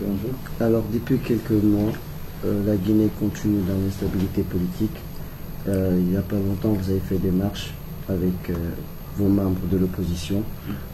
Bonjour. Alors, depuis quelques mois, la Guinée continue dans l'instabilité politique. Il n'y a pas longtemps, vous avez fait des marches avec vos membres de l'opposition.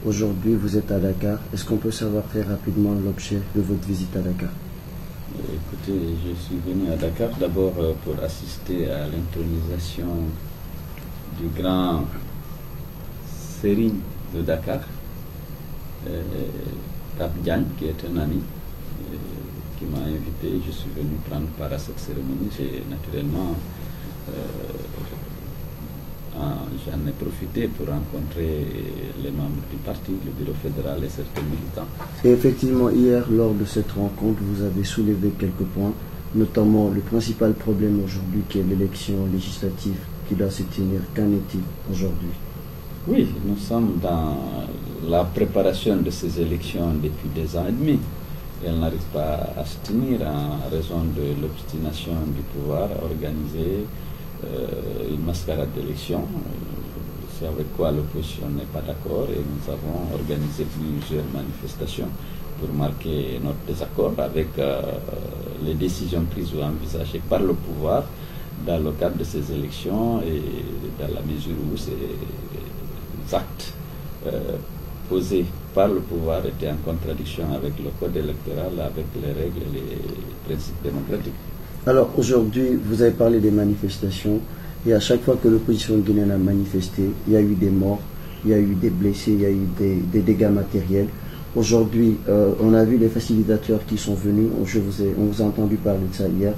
Aujourd'hui, vous êtes à Dakar. Est-ce qu'on peut savoir très rapidement l'objet de votre visite à Dakar? Écoutez, je suis venu à Dakar d'abord pour assister à l'intronisation du grand Serigne de Dakar, Pape Diagne, qui est un ami, qui m'a invité. Je suis venu prendre part à cette cérémonie. J'ai naturellement, j'en ai profité pour rencontrer les membres du parti, le bureau fédéral et certains militants. Et effectivement, hier, lors de cette rencontre, vous avez soulevé quelques points, notamment le principal problème aujourd'hui qui est l'élection législative qui doit se tenir. Qu'en est-il aujourd'hui? Oui, nous sommes dans la préparation de ces élections depuis 2 ans et demi. Elles n'arrivent pas à se tenir en raison de l'obstination du pouvoir à organiser une mascarade d'élection. C'est avec quoi l'opposition n'est pas d'accord, et nous avons organisé plusieurs manifestations pour marquer notre désaccord avec les décisions prises ou envisagées par le pouvoir dans le cadre de ces élections, et dans la mesure où ces actes posés par le pouvoir étaient en contradiction avec le code électoral, avec les règles et les principes démocratiques. Alors aujourd'hui, vous avez parlé des manifestations, et à chaque fois que l'opposition guinéenne a manifesté, il y a eu des morts, il y a eu des blessés, il y a eu des dégâts matériels. Aujourd'hui, on a vu les facilitateurs qui sont venus, on vous a entendu parler de ça hier.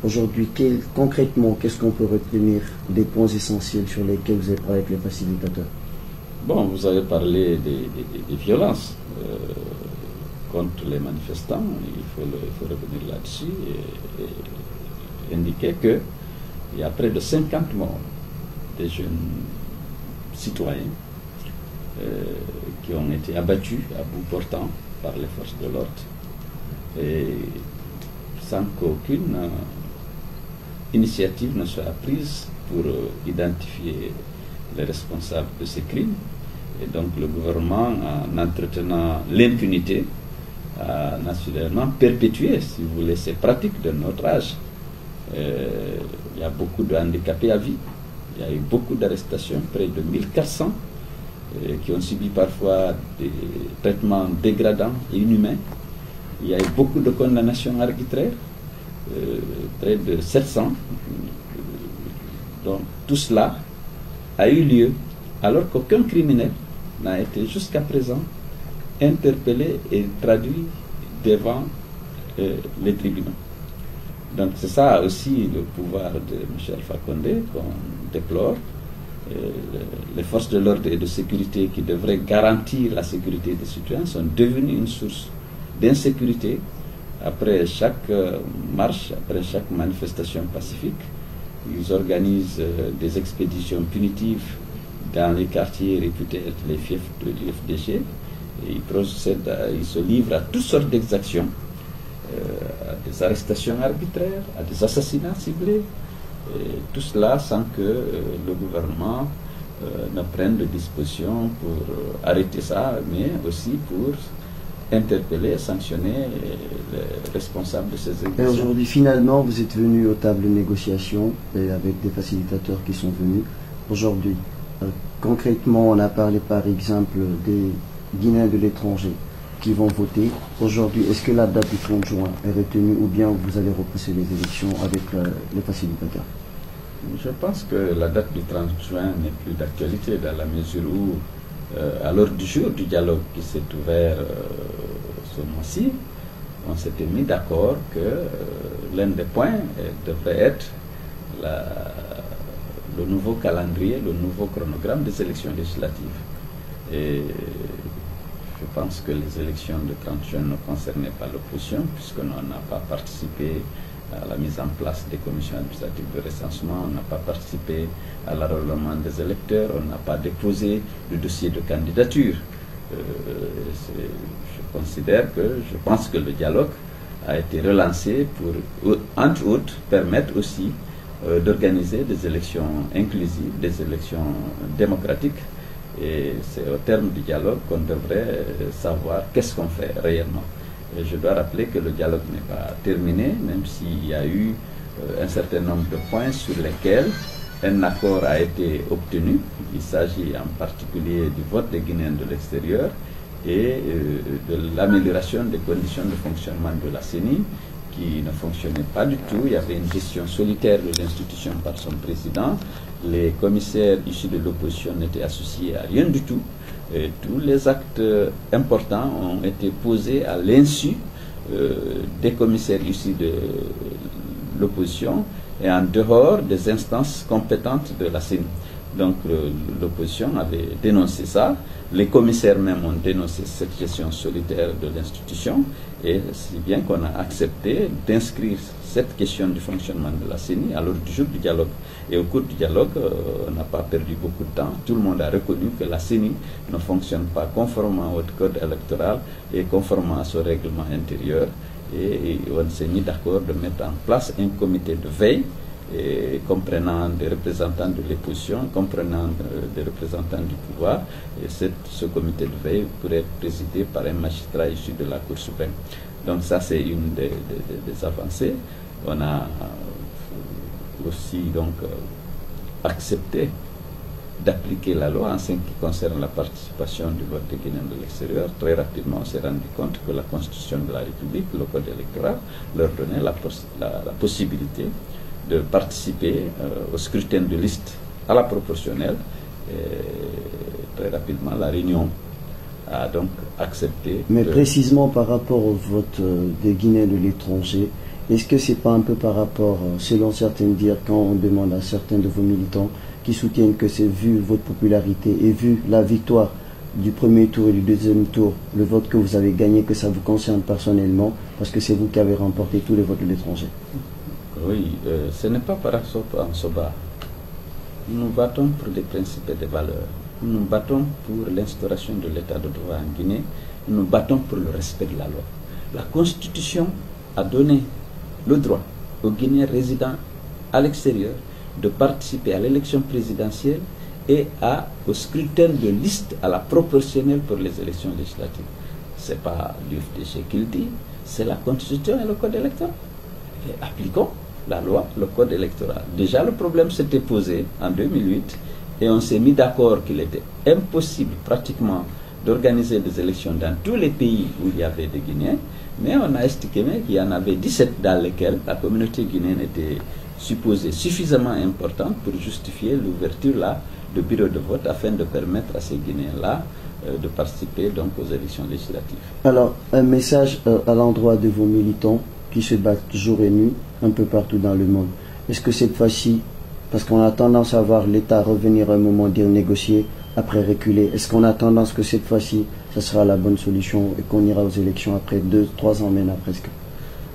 Aujourd'hui, concrètement, qu'est-ce qu'on peut retenir des points essentiels sur lesquels vous avez parlé avec les facilitateurs? Bon, vous avez parlé des violences contre les manifestants. Il faut revenir là-dessus et indiquer qu'il y a près de 50 morts des jeunes citoyens qui ont été abattus à bout portant par les forces de l'ordre, et sans qu'aucune initiative ne soit prise pour identifier les responsables de ces crimes. Et donc le gouvernement, en entretenant l'impunité, a naturellement perpétué, si vous voulez, ces pratiques de notre âge. Il y a beaucoup de handicapés à vie, il y a eu beaucoup d'arrestations, près de 1400, qui ont subi parfois des traitements dégradants et inhumains. Il y a eu beaucoup de condamnations arbitraires, près de 700. Donc tout cela a eu lieu alors qu'aucun criminel n'a été jusqu'à présent interpellé et traduit devant les tribunaux. Donc c'est ça aussi le pouvoir de M. Alpha Condé qu'on déplore. Les forces de l'ordre et de sécurité qui devraient garantir la sécurité des citoyens sont devenues une source d'insécurité. Après chaque marche, après chaque manifestation pacifique, ils organisent des expéditions punitives dans les quartiers réputés être les fiefs de l'UFDG, et ils se livrent à toutes sortes d'exactions, à des arrestations arbitraires, à des assassinats ciblés, et tout cela sans que le gouvernement ne prenne de dispositions pour arrêter ça, mais aussi pour interpeller et sanctionner les responsables de ces exactions. Et aujourd'hui, finalement, vous êtes venu aux tables de négociation et avec des facilitateurs qui sont venus. Aujourd'hui, concrètement, on a parlé par exemple des Guinéens de l'étranger qui vont voter. Aujourd'hui, est-ce que la date du 30 juin est retenue, ou bien vous allez repousser les élections avec les facilitateurs? Je pense que la date du 30 juin n'est plus d'actualité, dans la mesure où, à l'heure du jour du dialogue qui s'est ouvert ce mois-ci, on s'était mis d'accord que l'un des points devrait être le nouveau calendrier, le nouveau chronogramme des élections législatives. Et je pense que les élections de 30 juin ne concernaient pas l'opposition, puisqu'on n'a pas participé à la mise en place des commissions administratives de recensement, on n'a pas participé à l'enrôlement des électeurs, on n'a pas déposé le dossier de candidature. Je pense que le dialogue a été relancé pour, entre autres, permettre aussi d'organiser des élections inclusives, des élections démocratiques. Et c'est au terme du dialogue qu'on devrait savoir qu'est-ce qu'on fait réellement. Et je dois rappeler que le dialogue n'est pas terminé, même s'il y a eu un certain nombre de points sur lesquels un accord a été obtenu. Il s'agit en particulier du vote des Guinéens de l'extérieur et de l'amélioration des conditions de fonctionnement de la CENI, qui ne fonctionnait pas du tout. Il y avait une gestion solitaire de l'institution par son président. Les commissaires issus de l'opposition n'étaient associés à rien du tout. Et tous les actes importants ont été posés à l'insu des commissaires issus de l'opposition et en dehors des instances compétentes de la CENI. Donc l'opposition avait dénoncé ça, les commissaires même ont dénoncé cette gestion solitaire de l'institution, et si bien qu'on a accepté d'inscrire cette question du fonctionnement de la CENI à l'ordre du jour du dialogue. Et au cours du dialogue, on n'a pas perdu beaucoup de temps. Tout le monde a reconnu que la CENI ne fonctionne pas conformément au code électoral et conformément à son règlement intérieur. Et on s'est mis d'accord de mettre en place un comité de veille comprenant des représentants de l'opposition, comprenant des représentants du pouvoir. Et ce comité de veille pourrait être présidé par un magistrat issu de la Cour suprême. Donc ça, c'est une des avancées. On a aussi donc accepté d'appliquer la loi en ce qui concerne la participation du vote des Guinéens de l'extérieur. Très rapidement, on s'est rendu compte que la Constitution de la République, le code électoral, leur donnait la possibilité de participer au scrutin de liste à la proportionnelle. Et très rapidement, la Réunion a donc accepté. Mais précisément par rapport au vote des Guinéens de l'étranger, est-ce que c'est pas un peu par rapport, selon certains dire, quand on demande à certains de vos militants qui soutiennent que c'est vu votre popularité et vu la victoire du premier tour et du deuxième tour, le vote que vous avez gagné, que ça vous concerne personnellement, parce que c'est vous qui avez remporté tous les votes de l'étranger? Oui, ce n'est pas par en Soba. Nous nous battons pour des principes et des valeurs. Nous nous battons pour l'instauration de l'état de droit en Guinée. Nous nous battons pour le respect de la loi. La Constitution a donné le droit aux Guinéens résidant à l'extérieur de participer à l'élection présidentielle et au scrutin de liste à la proportionnelle pour les élections législatives. Ce n'est pas l'UFDG qui le dit, c'est la Constitution et le Code électoral. Et appliquons la loi, le Code électoral. Déjà, le problème s'était posé en 2008 et on s'est mis d'accord qu'il était impossible pratiquement d'organiser des élections dans tous les pays où il y avait des Guinéens, mais on a estimé qu'il y en avait 17 dans lesquels la communauté guinéenne était supposée suffisamment importante pour justifier l'ouverture là de bureaux de vote afin de permettre à ces Guinéens-là de participer donc aux élections législatives. Alors, un message à l'endroit de vos militants qui se battent jour et nuit un peu partout dans le monde. Est-ce que cette fois-ci, parce qu'on a tendance à voir l'État revenir à un moment dire négocier, après reculer, est-ce qu'on a tendance que cette fois-ci, ça sera la bonne solution et qu'on ira aux élections après 2-3 ans maintenant presque?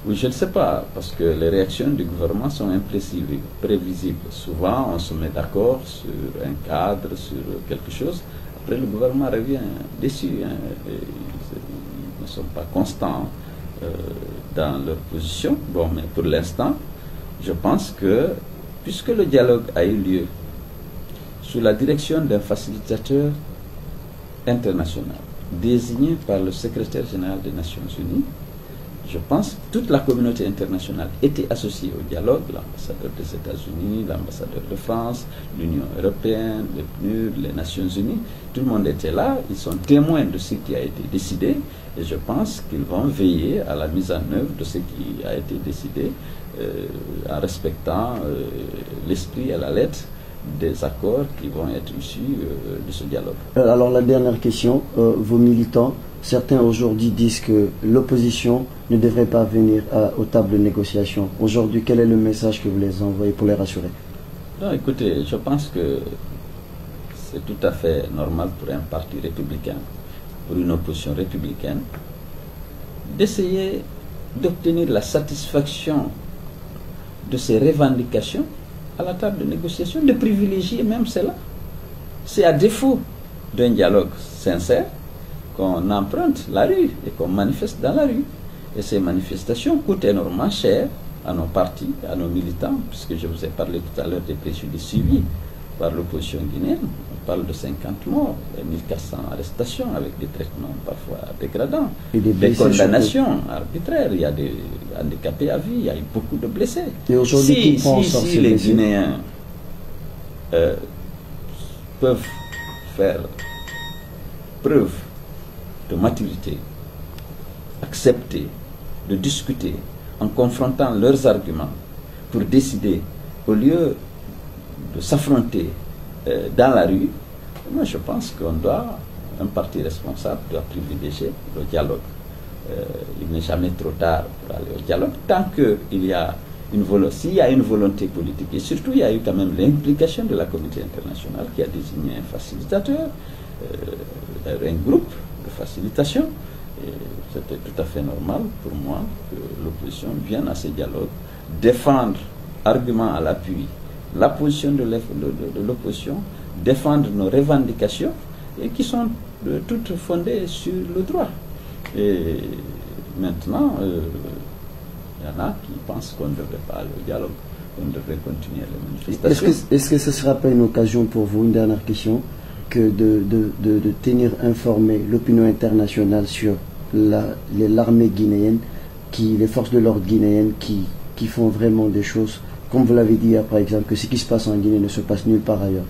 Oui, je ne sais pas, parce que les réactions du gouvernement sont imprévisibles. Souvent, on se met d'accord sur un cadre, sur quelque chose. Après, le gouvernement revient déçu. Ils ne sont pas constants dans leur position. Bon, mais pour l'instant, je pense que, puisque le dialogue a eu lieu sous la direction d'un facilitateur international désigné par le secrétaire général des Nations Unies, je pense que toute la communauté internationale était associée au dialogue, l'ambassadeur des États-Unis, l'ambassadeur de France, l'Union européenne, le PNUD, les Nations Unies, tout le monde était là, ils sont témoins de ce qui a été décidé et je pense qu'ils vont veiller à la mise en œuvre de ce qui a été décidé en respectant l'esprit et la lettre des accords qui vont être issus de ce dialogue. Alors la dernière question, vos militants, certains aujourd'hui disent que l'opposition ne devrait pas venir aux tables de négociation. Aujourd'hui, quel est le message que vous les envoyez pour les rassurer? Non, écoutez, je pense que c'est tout à fait normal pour un parti républicain, pour une opposition républicaine, d'essayer d'obtenir la satisfaction de ses revendications à la table de négociation, de privilégier même cela. C'est à défaut d'un dialogue sincère qu'on emprunte la rue et qu'on manifeste dans la rue. Et ces manifestations coûtent énormément cher à nos partis, à nos militants, puisque je vous ai parlé tout à l'heure des préjudices subis par l'opposition guinéenne. On parle de 50 morts, 1400 arrestations avec des traitements parfois dégradants, des condamnations arbitraires, il y a des handicapés à vie, il y a eu beaucoup de blessés. Et aujourd'hui, si les Guinéens peuvent faire preuve de maturité, accepter de discuter en confrontant leurs arguments pour décider, au lieu de s'affronter dans la rue, moi je pense un parti responsable doit privilégier le dialogue. Il n'est jamais trop tard pour aller au dialogue, tant qu'il y a s'il y a une volonté politique, et surtout il y a eu quand même l'implication de la communauté internationale qui a désigné un facilitateur, un groupe de facilitation. C'était tout à fait normal pour moi que l'opposition vienne à ces dialogues défendre, argument à l'appui, la position de l'opposition, défendre nos revendications et qui sont toutes fondées sur le droit. Et maintenant, il y en a qui pensent qu'on ne devrait pas aller au dialogue, qu'on devrait continuer les manifestations. Est-ce que ce ne sera pas une occasion pour vous, une dernière question, que de tenir informé l'opinion internationale sur l'armée guinéenne, les forces de l'ordre guinéennes qui font vraiment des choses, comme vous l'avez dit hier par exemple, que ce qui se passe en Guinée ne se passe nulle part ailleurs,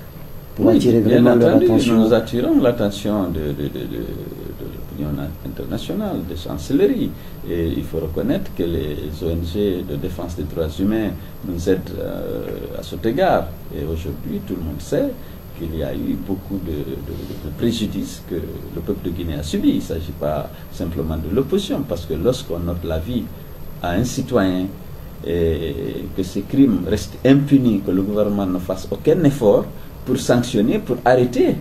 pour attirer vraiment leur attention. Nous attirons l'attention de l'opinion internationale, des chancelleries, et il faut reconnaître que les ONG de défense des droits humains nous aident à cet égard, et aujourd'hui tout le monde sait qu'il y a eu beaucoup de préjudices que le peuple de Guinée a subi. Il ne s'agit pas simplement de l'opposition, parce que lorsqu'on ôte la vie à un citoyen et que ces crimes restent impunis, que le gouvernement ne fasse aucun effort pour sanctionner, pour arrêter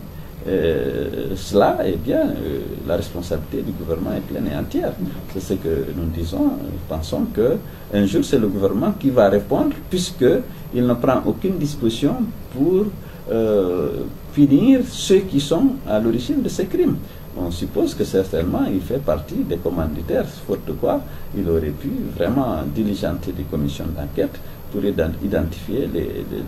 cela, eh bien, la responsabilité du gouvernement est pleine et entière. C'est ce que nous disons. Nous pensons qu'un jour, c'est le gouvernement qui va répondre, puisqu'il ne prend aucune disposition pour punir ceux qui sont à l'origine de ces crimes. On suppose que certainement il fait partie des commanditaires, faute de quoi il aurait pu vraiment diligenter des commissions d'enquête pour identifier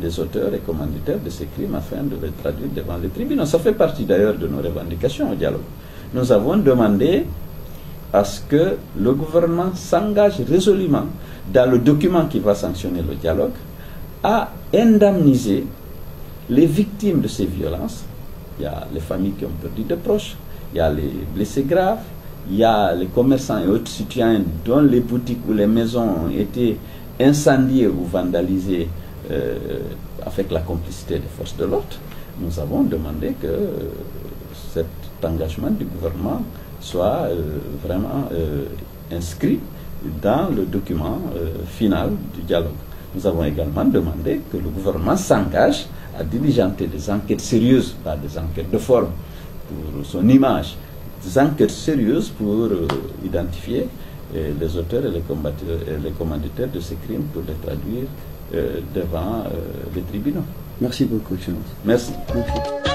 les auteurs et commanditaires de ces crimes afin de les traduire devant les tribunaux. Ça fait partie d'ailleurs de nos revendications au dialogue. Nous avons demandé à ce que le gouvernement s'engage résolument dans le document qui va sanctionner le dialogue à indemniser les victimes de ces violences. Il y a les familles qui ont perdu des proches, il y a les blessés graves, il y a les commerçants et autres citoyens dont les boutiques ou les maisons ont été incendiées ou vandalisées avec la complicité des forces de l'ordre. Nous avons demandé que cet engagement du gouvernement soit vraiment inscrit dans le document final du dialogue. Nous avons également demandé que le gouvernement s'engage à diligenter des enquêtes sérieuses, pas des enquêtes de forme pour son image, des enquêtes sérieuses pour identifier les auteurs et les commanditaires de ces crimes pour les traduire devant les tribunaux. Merci beaucoup, Excellence. Merci. Merci.